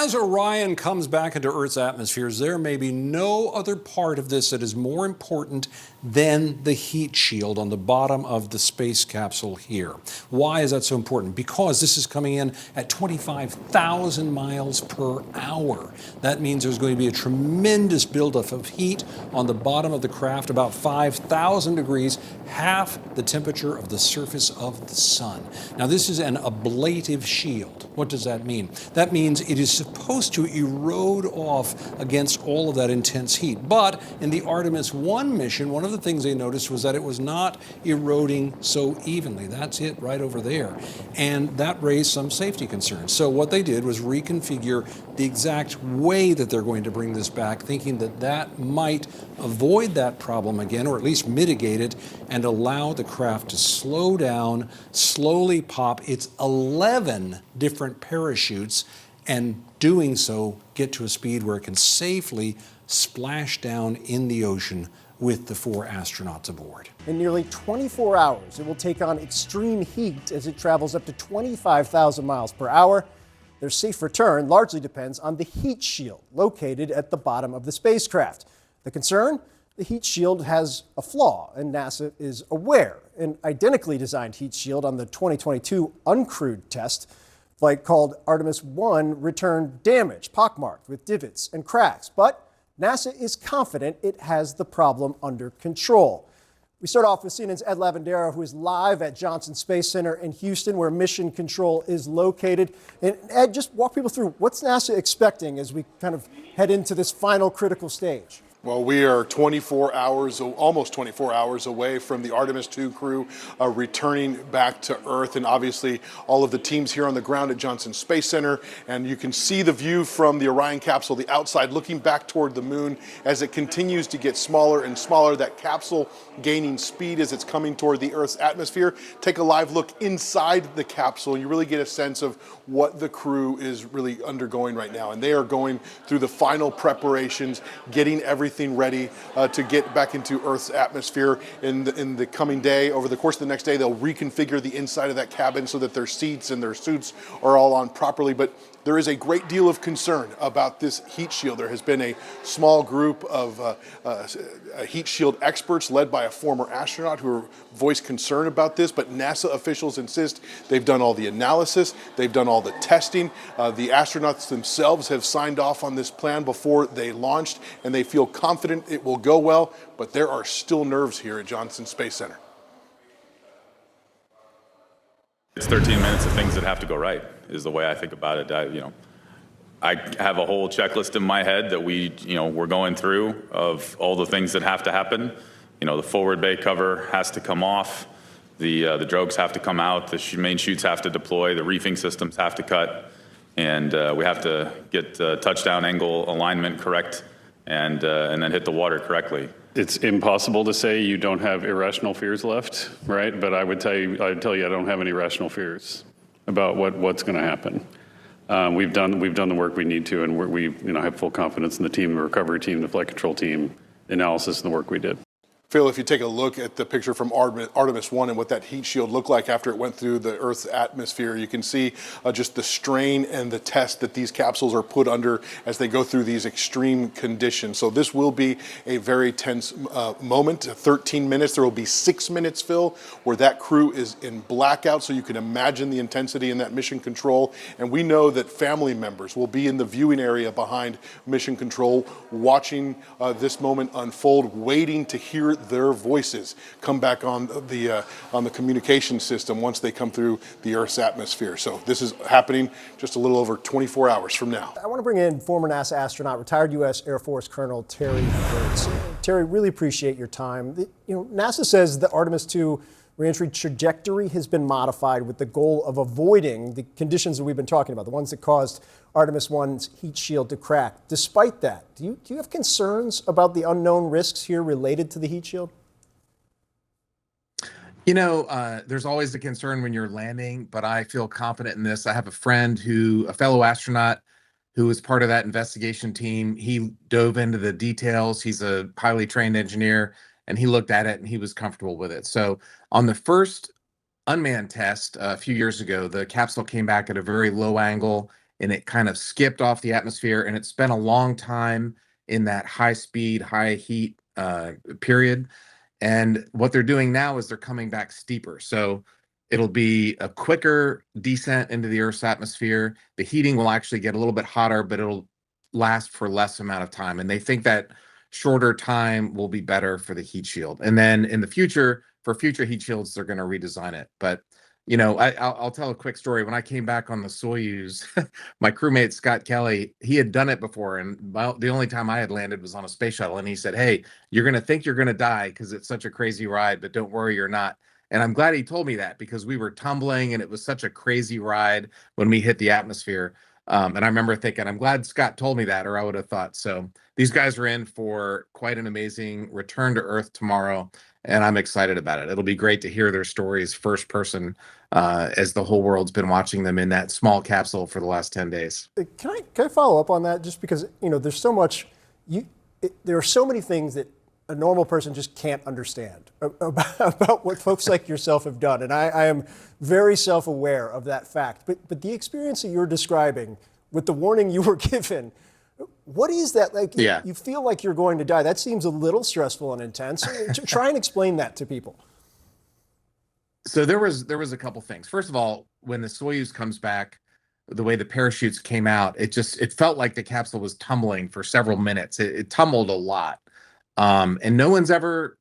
As Orion comes back into Earth's atmospheres, there may be no other part of this that is more important than the heat shield on the bottom of the space capsule here. Why is that so important? Because this is coming in at 25,000 miles per hour. That means there's going to be a tremendous buildup of heat on the bottom of the craft, about 5,000 degrees, half the temperature of the surface of the sun. Now, this is an ablative shield. What does that mean? That means it is supposed to erode off against all of that intense heat. But in the Artemis I mission, one of the things they noticed was that it was not eroding so evenly. That's it right over there. And that raised some safety concerns. So what they did was reconfigure the exact way that they're going to bring this back, thinking that that might avoid that problem again, or at least mitigate it, and allow the craft to slow down, slowly pop its 11 different parachutes, and doing so get to a speed where it can safely splash down in the ocean with the 4 astronauts aboard. In nearly 24 hours, it will take on extreme heat as it travels up to 25,000 miles per hour. Their safe return largely depends on the heat shield located at the bottom of the spacecraft. The concern? The heat shield has a flaw, and NASA is aware. An identically designed heat shield on the 2022 uncrewed test flight called Artemis I returned damaged, pockmarked with divots and cracks. But NASA is confident it has the problem under control. We start off with CNN's Ed Lavandera, who is live at Johnson Space Center in Houston, where Mission Control is located. And Ed, just walk people through, what's NASA expecting as we kind of head into this final critical stage? Well, we are 24 hours, almost 24 hours away from the Artemis II crew returning back to Earth, and obviously all of the teams here on the ground at Johnson Space Center. And you can see the view from the Orion capsule, the outside, looking back toward the moon as it continues to get smaller and smaller. That capsule gaining speed as it's coming toward the Earth's atmosphere. Take a live look inside the capsule. You really get a sense of what the crew is really undergoing right now. And they are going through the final preparations, getting everything ready to get back into Earth's atmosphere in the coming day. Over the course of the next day, they'll reconfigure the inside of that cabin so that their seats and their suits are all on properly. But there is a great deal of concern about this heat shield. There has been a small group of heat shield experts led by a former astronaut who voiced concern about this, but NASA officials insist they've done all the analysis, they've done all the testing. The astronauts themselves have signed off on this plan before they launched, and they feel confident it will go well, but there are still nerves here at Johnson Space Center. It's 13 minutes of things that have to go right, is the way I think about it. I have a whole checklist in my head that we're going through of all the things that have to happen. The forward bay cover has to come off, the drogues have to come out, the main chutes have to deploy, the reefing systems have to cut, and we have to get touchdown angle alignment correct, and then hit the water correctly. It's impossible to say you don't have irrational fears left, right? But I'd tell you I don't have any rational fears about what's going to happen. We've done the work we need to, and we have full confidence in the team, the recovery team, the flight control team, analysis, and the work we did. Phil, if you take a look at the picture from Artemis I and what that heat shield looked like after it went through the Earth's atmosphere, you can see just the strain and the test that these capsules are put under as they go through these extreme conditions. So this will be a very tense moment, 13 minutes. There will be 6 minutes, Phil, where that crew is in blackout, so you can imagine the intensity in that mission control. And we know that family members will be in the viewing area behind mission control, watching this moment unfold, waiting to hear their voices come back on the communication system once they come through the Earth's atmosphere. So this is happening just a little over 24 hours from now. I want to bring in former NASA astronaut, retired U.S. Air Force Colonel Terry Virts. Terry, really appreciate your time. NASA says the Artemis II reentry trajectory has been modified with the goal of avoiding the conditions that we've been talking about, the ones that caused Artemis I's heat shield to crack. Despite that, do you have concerns about the unknown risks here related to the heat shield? There's always the concern when you're landing, but I feel confident in this. I have a friend a fellow astronaut who was part of that investigation team. He dove into the details. He's a highly trained engineer, and he looked at it and he was comfortable with it. So on the first unmanned test a few years ago, the capsule came back at a very low angle and it kind of skipped off the atmosphere, and it spent a long time in that high speed, high heat period. And what they're doing now is they're coming back steeper. So it'll be a quicker descent into the Earth's atmosphere. The heating will actually get a little bit hotter, but it'll last for less amount of time. And they think that shorter time will be better for the heat shield. And then in the future, for future heat shields, they're going to redesign it. But I'll tell a quick story. When I came back on the Soyuz, my crewmate Scott Kelly, he had done it before, and the only time I had landed was on a space shuttle. And he said, "Hey, you're going to think you're going to die because it's such a crazy ride, but don't worry, you're not." And I'm glad he told me that, because we were tumbling and it was such a crazy ride when we hit the atmosphere. And I remember thinking, I'm glad Scott told me that, or I would have thought. So these guys are in for quite an amazing return to Earth tomorrow, and I'm excited about it. It'll be great to hear their stories first person, as the whole world's been watching them in that small capsule for the last 10 days. Can I follow up on that? Just because, there's so much, there are so many things that a normal person just can't understand about what folks like yourself have done. And I am very self-aware of that fact. But the experience that you're describing with the warning you were given, what is that like? Yeah. You feel like you're going to die. That seems a little stressful and intense. Try and explain that to people. So there was a couple things. First of all, when the Soyuz comes back, the way the parachutes came out, it felt like the capsule was tumbling for several minutes. It tumbled a lot. And no one's ever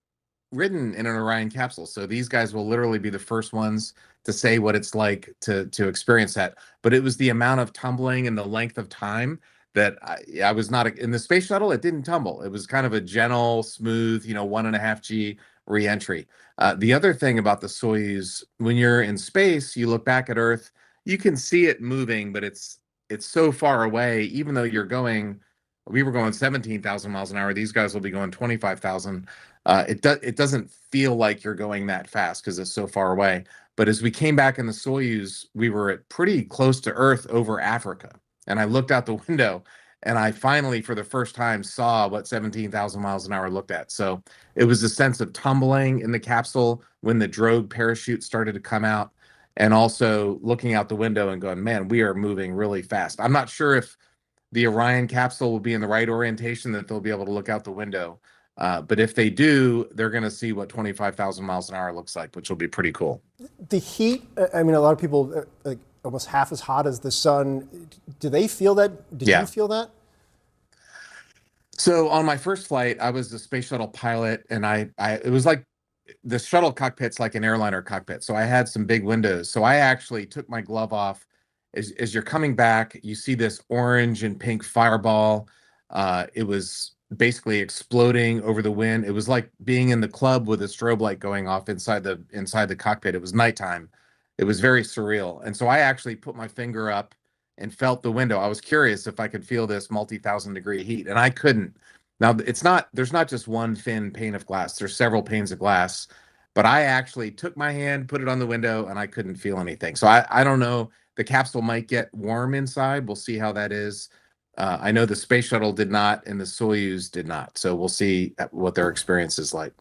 ridden in an Orion capsule. So these guys will literally be the first ones to say what it's like to experience that. But it was the amount of tumbling and the length of time that I was not in the space shuttle. It didn't tumble. It was kind of a gentle, smooth, 1.5 G reentry. The other thing about the Soyuz, when you're in space, you look back at Earth, you can see it moving, but it's so far away, even though we were going 17,000 miles an hour. These guys will be going 25,000. It doesn't feel like you're going that fast because it's so far away. But as we came back in the Soyuz, we were at pretty close to Earth over Africa. And I looked out the window, and I finally, for the first time, saw what 17,000 miles an hour looked at. So it was a sense of tumbling in the capsule when the drogue parachute started to come out, and also looking out the window and going, man, we are moving really fast. I'm not sure if the Orion capsule will be in the right orientation that they'll be able to look out the window. But if they do, they're going to see what 25,000 miles an hour looks like, which will be pretty cool. The heat, a lot of people, like almost half as hot as the sun. Do they feel that? Did you feel that? So on my first flight, I was the space shuttle pilot, and it was like the shuttle cockpit's like an airliner cockpit. So I had some big windows. So I actually took my glove off. As you're coming back, you see this orange and pink fireball. It was basically exploding over the wind. It was like being in the club with a strobe light going off inside the cockpit. It was nighttime. It was very surreal. And so I actually put my finger up and felt the window. I was curious if I could feel this multi-thousand degree heat, and I couldn't. Now there's not just one thin pane of glass. There's several panes of glass, but I actually took my hand, put it on the window, and I couldn't feel anything. So I don't know. The capsule might get warm inside. We'll see how that is. I know the space shuttle did not, and the Soyuz did not. So we'll see what their experience is like.